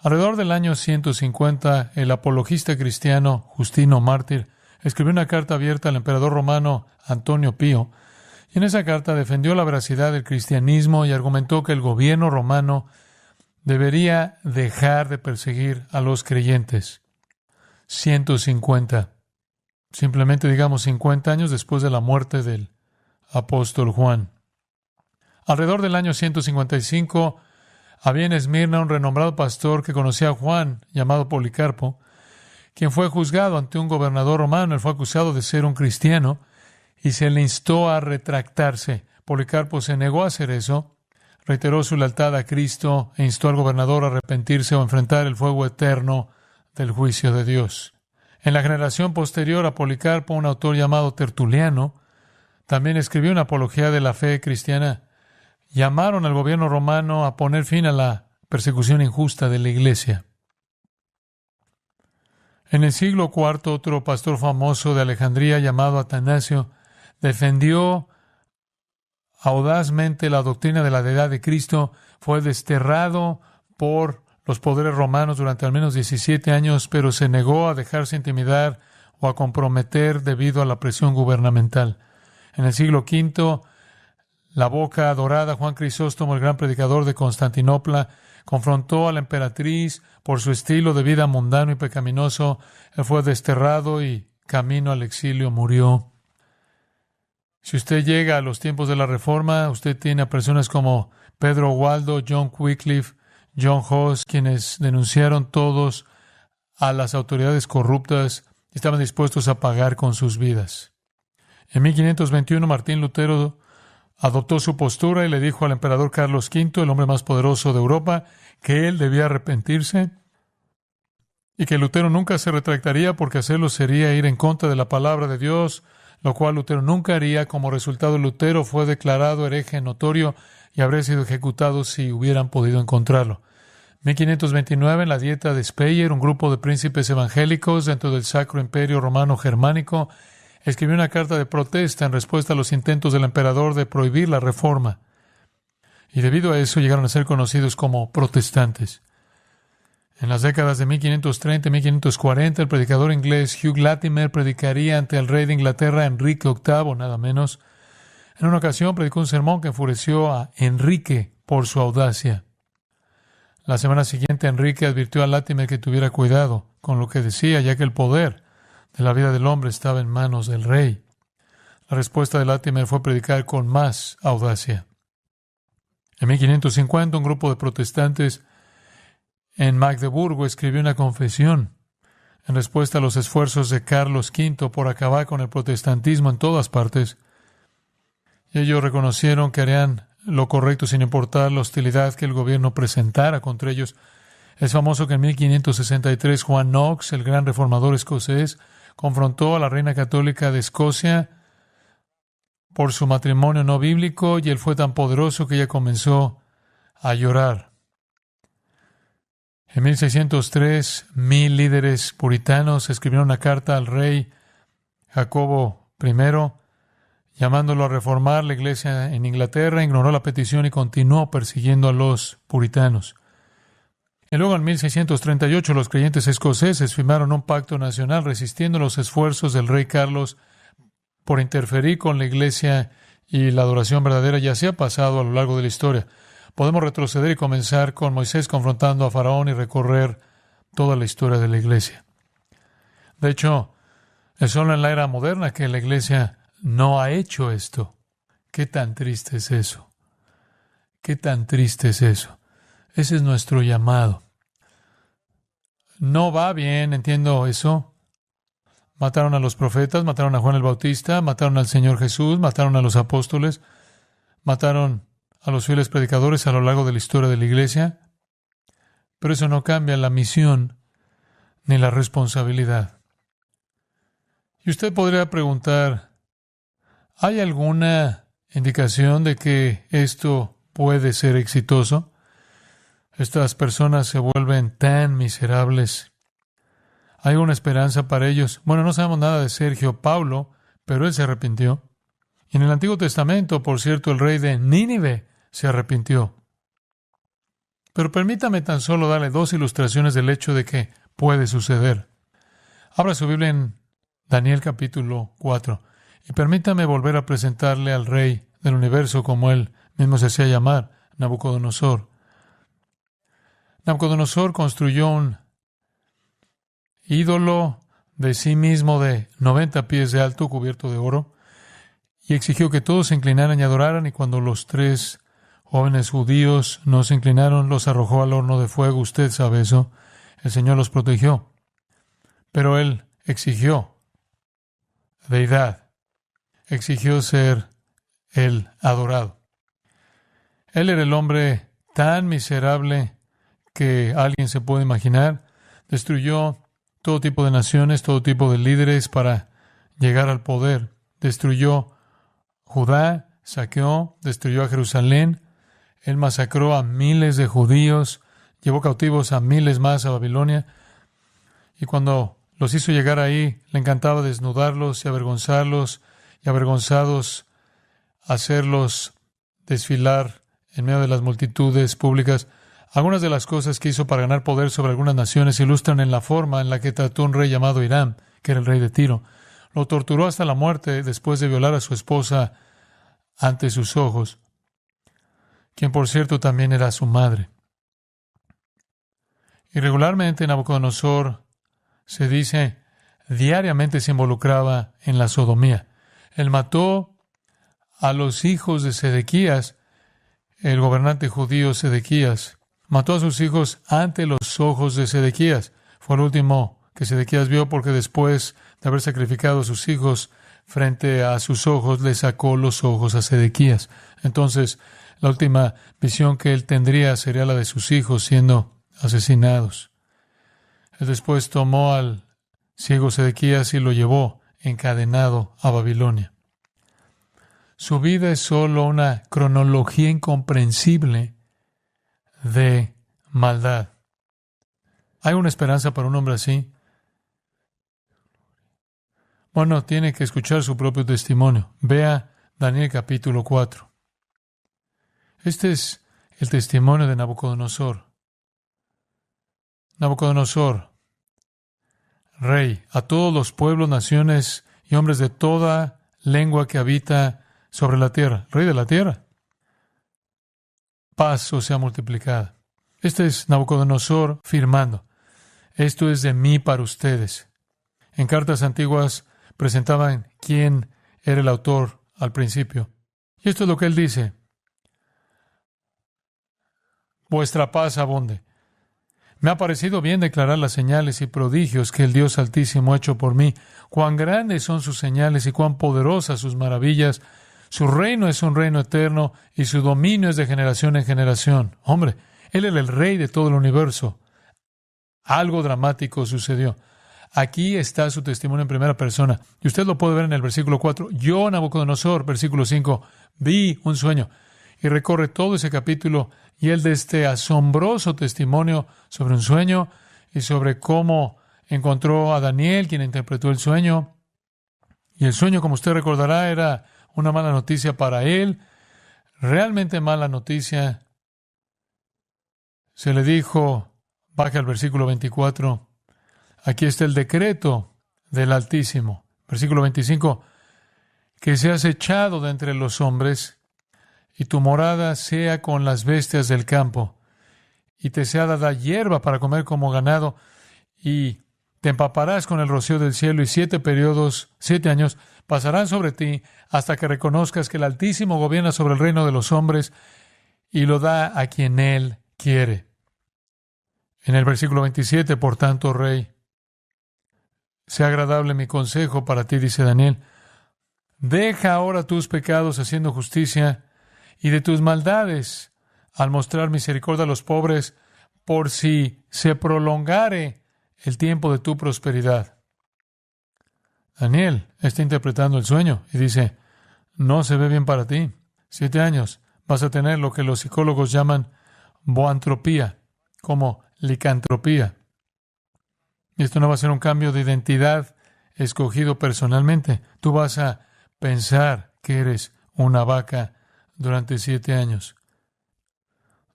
Alrededor del año 150, el apologista cristiano Justino Mártir escribió una carta abierta al emperador romano Antonio Pío, y en esa carta defendió la veracidad del cristianismo y argumentó que el gobierno romano debería dejar de perseguir a los creyentes. 150. Simplemente digamos 50 años después de la muerte del apóstol Juan. Alrededor del año 155, había en Esmirna un renombrado pastor que conocía a Juan, llamado Policarpo, quien fue juzgado ante un gobernador romano. Él fue acusado de ser un cristiano y se le instó a retractarse. Policarpo se negó a hacer eso, reiteró su lealtad a Cristo e instó al gobernador a arrepentirse o enfrentar el fuego eterno del juicio de Dios. En la generación posterior a Policarpo, un autor llamado Tertuliano también escribió una apología de la fe cristiana. Llamaron al gobierno romano a poner fin a la persecución injusta de la Iglesia. En el siglo IV, otro pastor famoso de Alejandría llamado Atanasio defendió audazmente la doctrina de la deidad de Cristo, fue desterrado por los poderes romanos durante al menos 17 años, pero se negó a dejarse intimidar o a comprometer debido a la presión gubernamental. En el siglo V, la boca dorada, Juan Crisóstomo, el gran predicador de Constantinopla, confrontó a la emperatriz por su estilo de vida mundano y pecaminoso. Él fue desterrado y camino al exilio murió. Si usted llega a los tiempos de la Reforma, usted tiene a personas como Pedro Waldo, John Wycliffe, John Huss, quienes denunciaron todos a las autoridades corruptas y estaban dispuestos a pagar con sus vidas. En 1521, Martín Lutero adoptó su postura y le dijo al emperador Carlos V, el hombre más poderoso de Europa, que él debía arrepentirse y que Lutero nunca se retractaría porque hacerlo sería ir en contra de la palabra de Dios, lo cual Lutero nunca haría. Como resultado, Lutero fue declarado hereje notorio y habría sido ejecutado si hubieran podido encontrarlo. 1529, en la Dieta de Speyer, un grupo de príncipes evangélicos dentro del Sacro Imperio Romano Germánico escribió una carta de protesta en respuesta a los intentos del emperador de prohibir la reforma. Y debido a eso llegaron a ser conocidos como protestantes. En las décadas de 1530 y 1540, el predicador inglés Hugh Latimer predicaría ante el rey de Inglaterra, Enrique VIII, nada menos. En una ocasión predicó un sermón que enfureció a Enrique por su audacia. La semana siguiente, Enrique advirtió a Latimer que tuviera cuidado con lo que decía, ya que el poder de la vida del hombre estaba en manos del rey. La respuesta de Latimer fue predicar con más audacia. En 1550, un grupo de protestantes en Magdeburgo escribió una confesión en respuesta a los esfuerzos de Carlos V por acabar con el protestantismo en todas partes. Y ellos reconocieron que harían lo correcto sin importar la hostilidad que el gobierno presentara contra ellos. Es famoso que en 1563 Juan Knox, el gran reformador escocés, confrontó a la reina católica de Escocia por su matrimonio no bíblico y él fue tan poderoso que ella comenzó a llorar. En 1603, 1000 líderes puritanos escribieron una carta al rey Jacobo I, llamándolo a reformar la iglesia en Inglaterra. Ignoró la petición y continuó persiguiendo a los puritanos. Y luego, en 1638, los creyentes escoceses firmaron un pacto nacional resistiendo los esfuerzos del rey Carlos por interferir con la iglesia y la adoración verdadera. Ya se ha pasado a lo largo de la historia. Podemos retroceder y comenzar con Moisés confrontando a Faraón y recorrer toda la historia de la iglesia. De hecho, es solo en la era moderna que la iglesia no ha hecho esto. ¿Qué tan triste es eso? ¿Qué tan triste es eso? Ese es nuestro llamado. No va bien, entiendo eso. Mataron a los profetas, mataron a Juan el Bautista, mataron al Señor Jesús, mataron a los apóstoles, mataron a los fieles predicadores a lo largo de la historia de la iglesia. Pero eso no cambia la misión ni la responsabilidad. Y usted podría preguntar, ¿hay alguna indicación de que esto puede ser exitoso? Estas personas se vuelven tan miserables. ¿Hay una esperanza para ellos? Bueno, no sabemos nada de Sergio Paulo, pero él se arrepintió. Y en el Antiguo Testamento, por cierto, el rey de Nínive se arrepintió. Pero permítame tan solo darle 2 ilustraciones del hecho de que puede suceder. Abra su Biblia en Daniel capítulo 4 y permítame volver a presentarle al rey del universo como él mismo se hacía llamar, Nabucodonosor. Nabucodonosor construyó un ídolo de sí mismo de 90 pies de alto, cubierto de oro, y exigió que todos se inclinaran y adoraran, y cuando los 3 jóvenes judíos no se inclinaron, los arrojó al horno de fuego. Usted sabe eso. El Señor los protegió. Pero él exigió deidad. Exigió ser el adorado. Él era el hombre tan miserable que alguien se puede imaginar. Destruyó todo tipo de naciones, todo tipo de líderes para llegar al poder. Destruyó Judá, saqueó, destruyó a Jerusalén. Él masacró a miles de judíos, llevó cautivos a miles más a Babilonia. Y cuando los hizo llegar ahí, le encantaba desnudarlos y avergonzarlos, y avergonzados hacerlos desfilar en medio de las multitudes públicas. Algunas de las cosas que hizo para ganar poder sobre algunas naciones se ilustran en la forma en la que trató a un rey llamado Hiram, que era el rey de Tiro. Lo torturó hasta la muerte después de violar a su esposa ante sus ojos, quien por cierto también era su madre. Y regularmente Nabucodonosor, se dice, diariamente se involucraba en la sodomía. Él mató a los hijos de Sedequías, el gobernante judío Sedequías. Mató a sus hijos ante los ojos de Sedequías. Fue el último que Sedequías vio, porque después de haber sacrificado a sus hijos frente a sus ojos, le sacó los ojos a Sedequías. Entonces, la última visión que él tendría sería la de sus hijos siendo asesinados. Él después tomó al ciego Sedequías y lo llevó encadenado a Babilonia. Su vida es solo una cronología incomprensible de maldad. ¿Hay una esperanza para un hombre así? Bueno, tiene que escuchar su propio testimonio. Vea Daniel capítulo 4. Este es el testimonio de Nabucodonosor. Nabucodonosor, rey, a todos los pueblos, naciones y hombres de toda lengua que habita sobre la tierra, rey de la tierra. Paz os sea multiplicada. Este es Nabucodonosor firmando. Esto es de mí para ustedes. En cartas antiguas presentaban quién era el autor al principio. Y esto es lo que él dice. Vuestra paz abunde. Me ha parecido bien declarar las señales y prodigios que el Dios Altísimo ha hecho por mí. Cuán grandes son sus señales y cuán poderosas sus maravillas. Su reino es un reino eterno y su dominio es de generación en generación. Hombre, Él era el rey de todo el universo. Algo dramático sucedió. Aquí está su testimonio en primera persona. Y usted lo puede ver en el versículo 4. Yo, Nabucodonosor, versículo 5, vi un sueño. Y recorre todo ese capítulo y él de este asombroso testimonio sobre un sueño y sobre cómo encontró a Daniel, quien interpretó el sueño. Y el sueño, como usted recordará, era una mala noticia para él, realmente mala noticia. Se le dijo, baja al versículo 24, aquí está el decreto del Altísimo. Versículo 25, que seas echado de entre los hombres y tu morada sea con las bestias del campo, y te sea dada hierba para comer como ganado, y te empaparás con el rocío del cielo, y 7 años pasarán sobre ti, hasta que reconozcas que el Altísimo gobierna sobre el reino de los hombres, y lo da a quien Él quiere. En el versículo 27, por tanto, rey, sea agradable mi consejo para ti, dice Daniel, deja ahora tus pecados haciendo justicia, y de tus maldades, al mostrar misericordia a los pobres, por si se prolongare el tiempo de tu prosperidad. Daniel está interpretando el sueño y dice, no se ve bien para ti. 7 años vas a tener lo que los psicólogos llaman boantropía, como licantropía. Y esto no va a ser un cambio de identidad escogido personalmente. Tú vas a pensar que eres una vaca durante 7 años.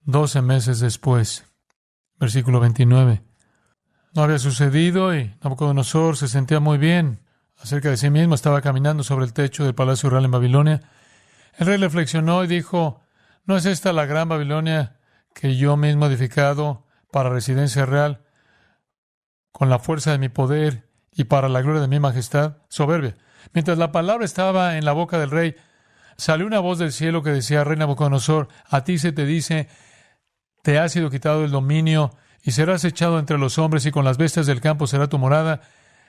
12 meses después, versículo 29. No había sucedido y Nabucodonosor se sentía muy bien acerca de sí mismo. Estaba caminando sobre el techo del Palacio Real en Babilonia. El rey reflexionó y dijo, ¿no es esta la gran Babilonia que yo mismo he edificado para residencia real, con la fuerza de mi poder y para la gloria de mi majestad? Soberbia. Mientras la palabra estaba en la boca del rey, salió una voz del cielo que decía, Rey Nabucodonosor, a ti se te dice, te ha sido quitado el dominio y serás echado entre los hombres y con las bestias del campo será tu morada.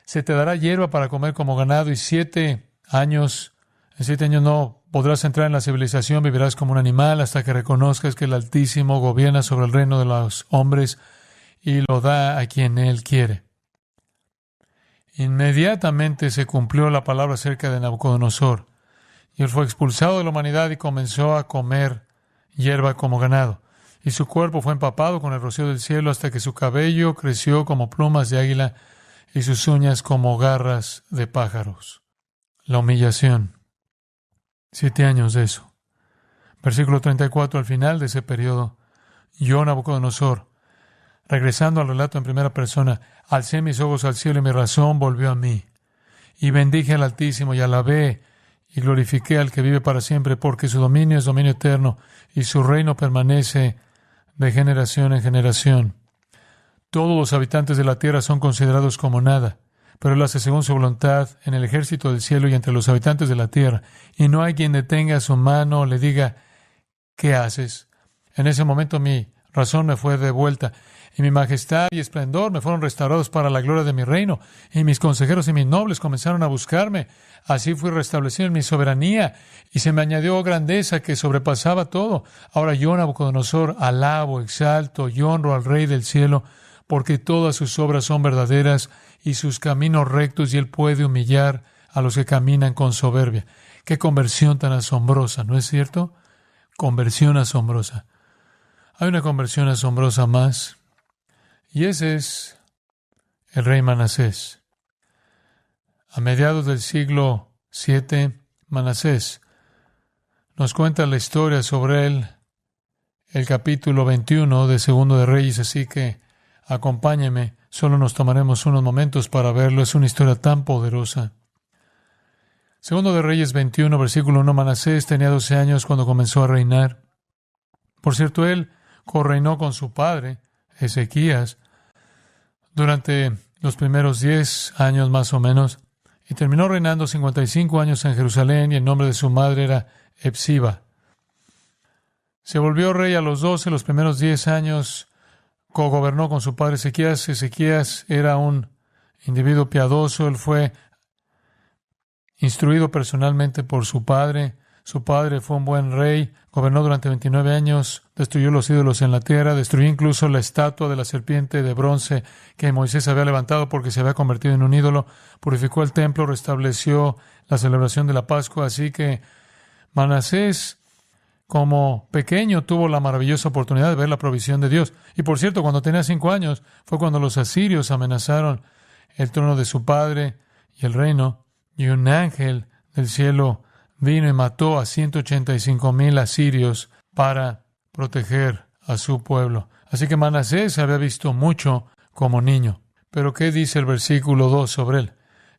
Se te dará hierba para comer como ganado y 7 años, en 7 años no podrás entrar en la civilización, vivirás como un animal hasta que reconozcas que el Altísimo gobierna sobre el reino de los hombres y lo da a quien Él quiere. Inmediatamente se cumplió la palabra acerca de Nabucodonosor. Y él fue expulsado de la humanidad y comenzó a comer hierba como ganado. Y su cuerpo fue empapado con el rocío del cielo hasta que su cabello creció como plumas de águila y sus uñas como garras de pájaros. La humillación. 7 años de eso. Versículo 34, al final de ese periodo, yo, Nabucodonosor, regresando al relato en primera persona, alcé mis ojos al cielo y mi razón volvió a mí. Y bendije al Altísimo y alabé y glorifiqué al que vive para siempre, porque su dominio es dominio eterno y su reino permanece de generación en generación. Todos los habitantes de la tierra son considerados como nada, pero Él hace según su voluntad en el ejército del cielo y entre los habitantes de la tierra, y no hay quien detenga su mano o le diga, ¿qué haces? En ese momento mi razón me fue devuelta, y mi majestad y esplendor me fueron restaurados para la gloria de mi reino, y mis consejeros y mis nobles comenzaron a buscarme. Así fui restablecido en mi soberanía, y se me añadió grandeza que sobrepasaba todo. Ahora yo, Nabucodonosor, alabo, exalto y honro al Rey del cielo, porque todas sus obras son verdaderas y sus caminos rectos, y Él puede humillar a los que caminan con soberbia. ¡Qué conversión tan asombrosa! ¿No es cierto? Conversión asombrosa. Hay una conversión asombrosa más, y ese es el rey Manasés. A mediados del siglo VII, Manasés nos cuenta la historia sobre él, el capítulo 21 de Segundo de Reyes, así que acompáñeme, solo nos tomaremos unos momentos para verlo, es una historia tan poderosa. Segundo de Reyes 21, versículo 1, Manasés tenía 12 años cuando comenzó a reinar. Por cierto, él correinó con su padre, Ezequías, durante los primeros 10 años más o menos, y terminó reinando 55 años en Jerusalén, y el nombre de su madre era Epsiba. Se volvió rey a los 12, los primeros 10 años cogobernó con su padre Ezequías. Ezequías era un individuo piadoso, él fue instruido personalmente por su padre. Su padre fue un buen rey, gobernó durante 29 años, destruyó los ídolos en la tierra, destruyó incluso la estatua de la serpiente de bronce que Moisés había levantado porque se había convertido en un ídolo, purificó el templo, restableció la celebración de la Pascua. Así que Manasés, como pequeño, tuvo la maravillosa oportunidad de ver la provisión de Dios. Y por cierto, cuando tenía 5 años, fue cuando los asirios amenazaron el trono de su padre y el reino, y un ángel del cielo vino y mató a 185,000 asirios para proteger a su pueblo. Así que Manasés había visto mucho como niño. Pero ¿qué dice el versículo 2 sobre él?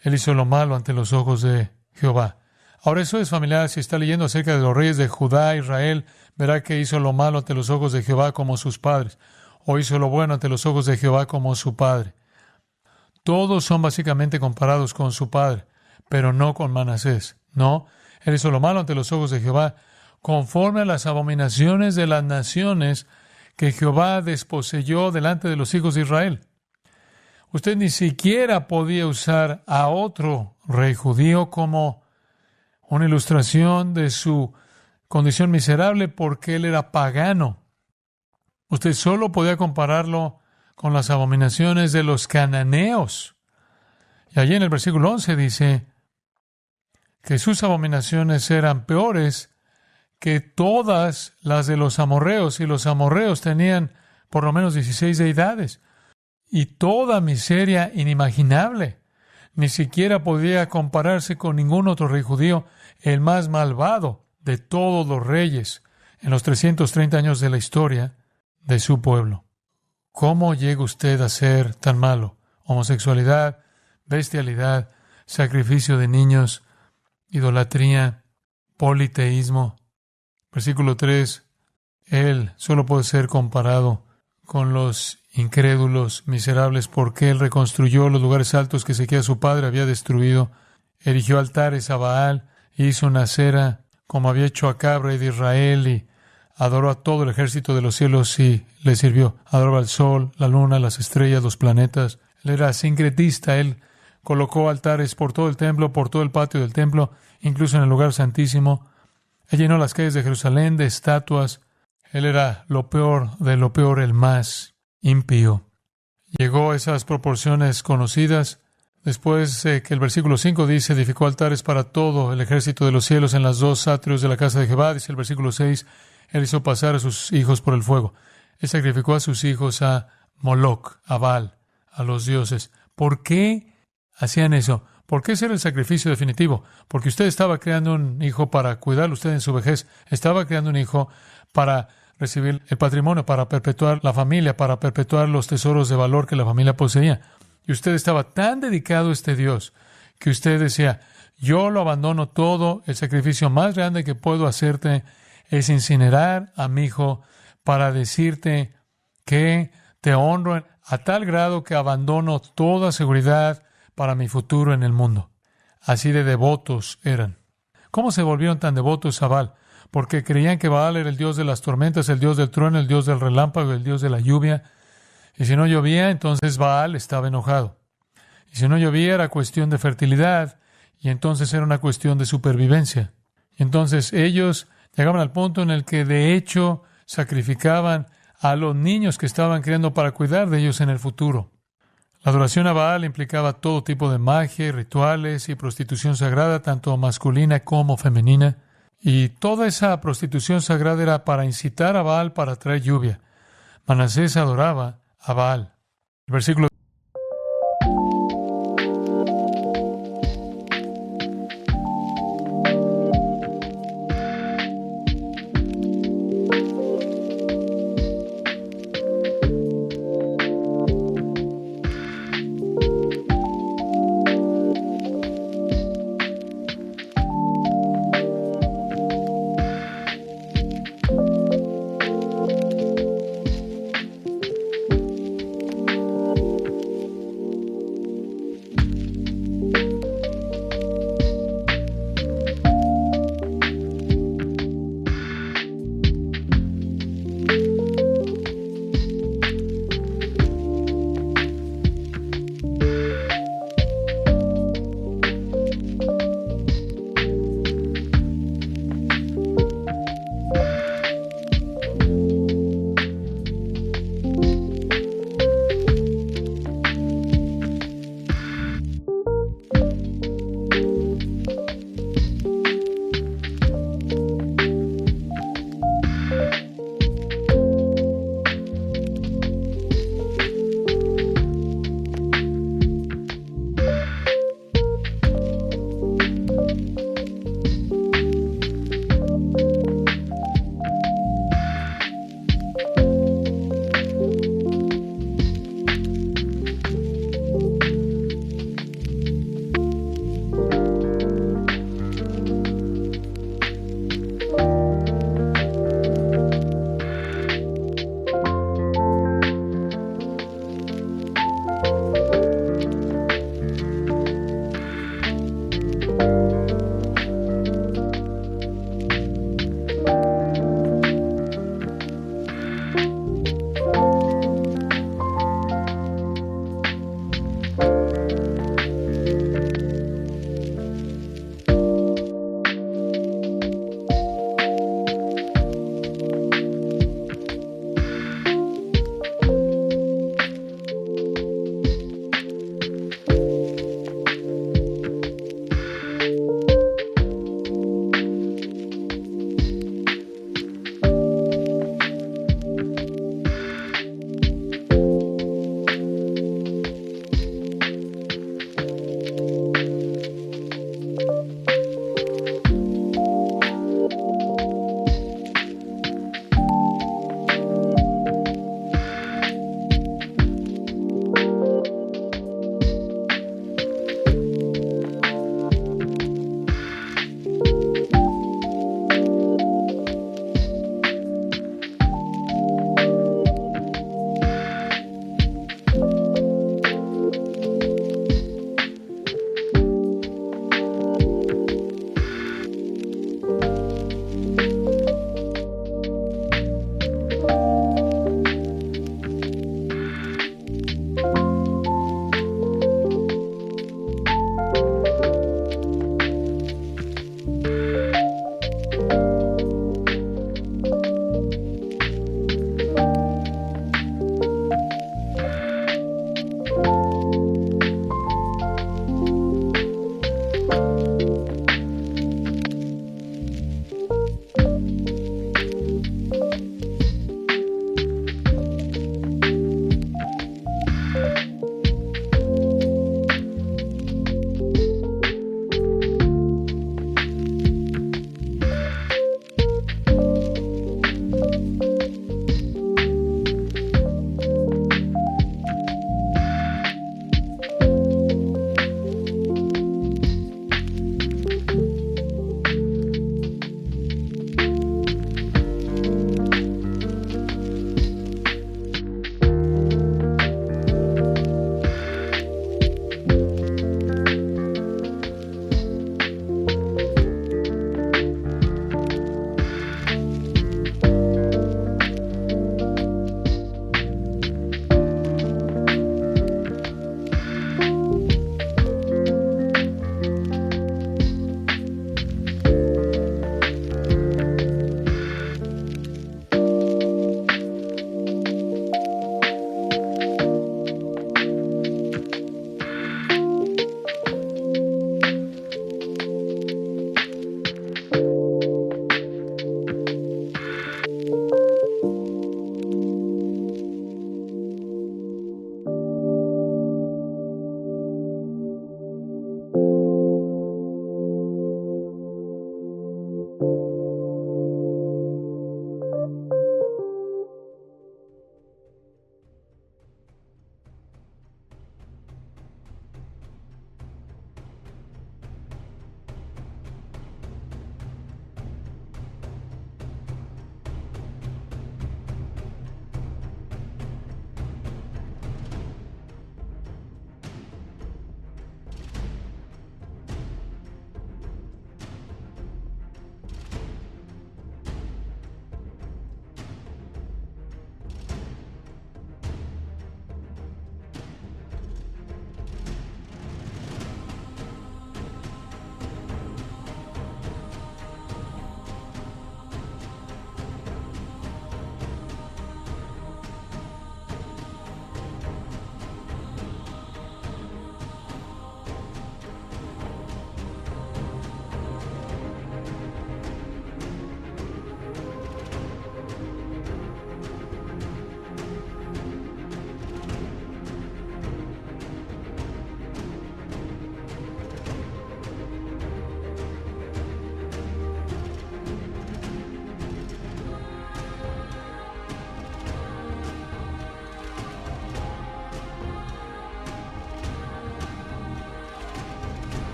Él hizo lo malo ante los ojos de Jehová. Ahora eso es familiar. Si está leyendo acerca de los reyes de Judá, Israel, verá que hizo lo malo ante los ojos de Jehová como sus padres, o hizo lo bueno ante los ojos de Jehová como su padre. Todos son básicamente comparados con su padre, pero no con Manasés. No, él hizo lo malo ante los ojos de Jehová, conforme a las abominaciones de las naciones que Jehová desposeyó delante de los hijos de Israel. Usted ni siquiera podía usar a otro rey judío como una ilustración de su condición miserable porque él era pagano. Usted solo podía compararlo con las abominaciones de los cananeos. Y allí en el versículo 11 dice que sus abominaciones eran peores que todas las de los amorreos, y los amorreos tenían por lo menos 16 deidades, y toda miseria inimaginable. Ni siquiera podía compararse con ningún otro rey judío, el más malvado de todos los reyes en los 330 años de la historia de su pueblo. ¿Cómo llega usted a ser tan malo? Homosexualidad, bestialidad, sacrificio de niños, idolatría, politeísmo. Versículo 3. Él solo puede ser comparado con los incrédulos, miserables, porque él reconstruyó los lugares altos que Ezequías su padre había destruido, erigió altares a Baal, hizo una acera como había hecho Acab, rey de Israel, y adoró a todo el ejército de los cielos y le sirvió. Adoraba al sol, la luna, las estrellas, los planetas. Él era sincretista, él colocó altares por todo el templo, por todo el patio del templo, incluso en el lugar santísimo. Él llenó las calles de Jerusalén de estatuas. Él era lo peor de lo peor, el más impío. Llegó a esas proporciones conocidas después que el versículo 5 dice, edificó altares para todo el ejército de los cielos en las 2 atrios de la casa de Jehová. Dice el versículo 6, él hizo pasar a sus hijos por el fuego. Él sacrificó a sus hijos a Moloc, a Baal, a los dioses. ¿Por qué hacían eso? Porque ese era el sacrificio definitivo. Porque usted estaba creando un hijo para cuidarlo usted en su vejez. Estaba creando un hijo para recibir el patrimonio, para perpetuar la familia, para perpetuar los tesoros de valor que la familia poseía. Y usted estaba tan dedicado a este Dios que usted decía, yo lo abandono todo, el sacrificio más grande que puedo hacerte es incinerar a mi hijo para decirte que te honro a tal grado que abandono toda seguridad para mi futuro en el mundo. Así de devotos eran. ¿Cómo se volvieron tan devotos a Baal? Porque creían que Baal era el dios de las tormentas, el dios del trueno, el dios del relámpago, el dios de la lluvia. Y si no llovía, entonces Baal estaba enojado. Y si no llovía, era cuestión de fertilidad, y entonces era una cuestión de supervivencia. Y entonces ellos llegaban al punto en el que de hecho sacrificaban a los niños que estaban criando para cuidar de ellos en el futuro. La adoración a Baal implicaba todo tipo de magia, rituales y prostitución sagrada, tanto masculina como femenina. Y toda esa prostitución sagrada era para incitar a Baal para traer lluvia. Manasés adoraba a Baal. El versículo